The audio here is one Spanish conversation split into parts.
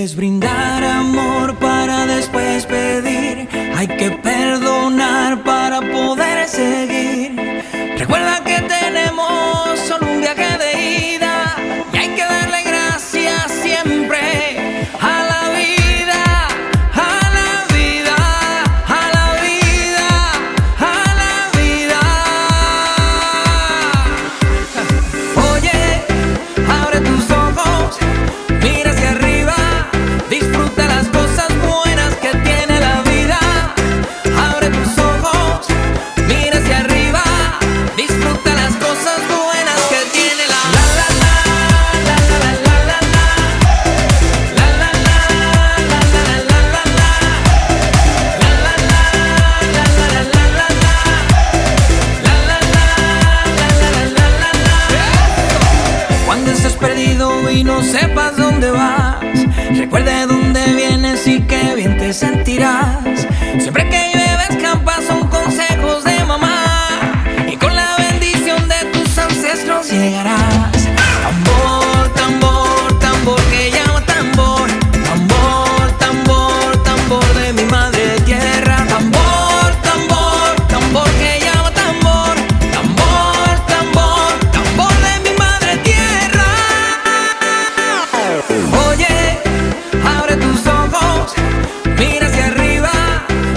es brindar amor para después pedir. Hay que perdonar para poder seguir. Recuerda que tenemos solo un viaje de ida y hay que darle gracias siempre a la vida, a la vida, a la vida, a la vida. Oye, abre tus ojos, mira hacia arriba, disfruta las cosas buenas que tiene la vida. Abre tus ojos, mira hacia arriba, disfruta las cosas buenas que tiene la vida. Cuando estés perdido y no sepas dónde vas, recuerde dónde vienes y qué bien te sentirás. Siempre que llueve escampa son consejos de mamá y con la bendición de tus ancestros llegarás. Tambor, tambor, tambor que llama tambor. Tambor, tambor, tambor de mi madre tierra. Tambor, tambor, tambor que llama tambor. Tambor, tambor, tambor de mi madre tierra. Oye, abre tus ojos, mira hacia arriba,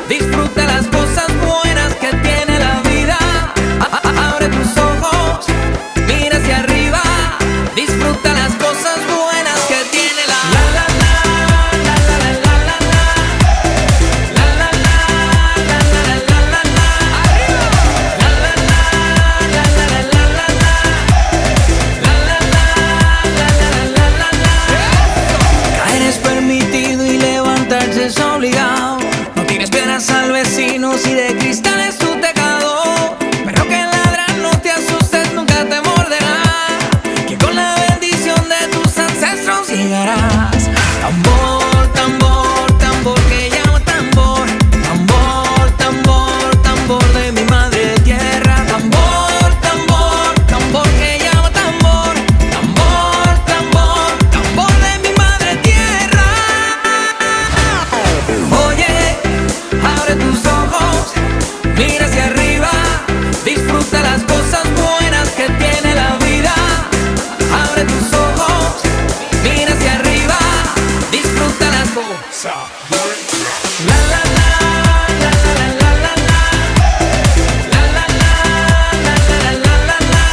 disfruta las cosas buenas que tiene la vida. Abre tus ojos, mira hacia arriba, disfruta las cosas buenas que tiene la vida. Caer es permitido y levantarse es obligado. No tires piedras al vecino si de cristal es tu tejado. Pero que ladra, no te asustes, nunca te morderá, que con la bendición de tus ancestros llegarás. Tambor, tambor, tambor que llama tambor. Tambor, tambor, tambor de mi madre tierra. Tambor, tambor, tambor que llama tambor. Tambor, tambor, tambor de mi madre tierra. Oye, abre tus ojos, mira hacia arriba, disfruta las cosas buenas que tiene la vida. Abre tus ojos, mira hacia arriba, disfruta las cosas. La la la, la la la la la la. La la la, la la la la la la.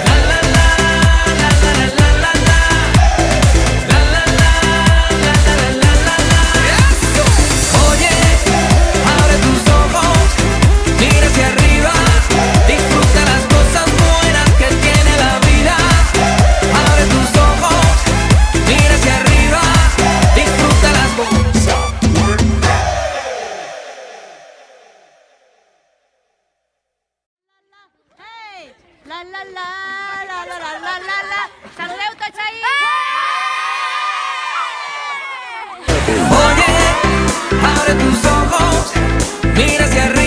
La la la, la la la la la la. La la la, la la la la la la. Oye, abre tus ojos, mira hacia arriba, disfruta las cosas buenas que tiene la vida. Abre tus ojos, mira hacia arriba, disfruta las cosas. Hey! La la la la la la la la la. Saludeu tots ahí. Oye, abre tus ojos, mira hacia arriba.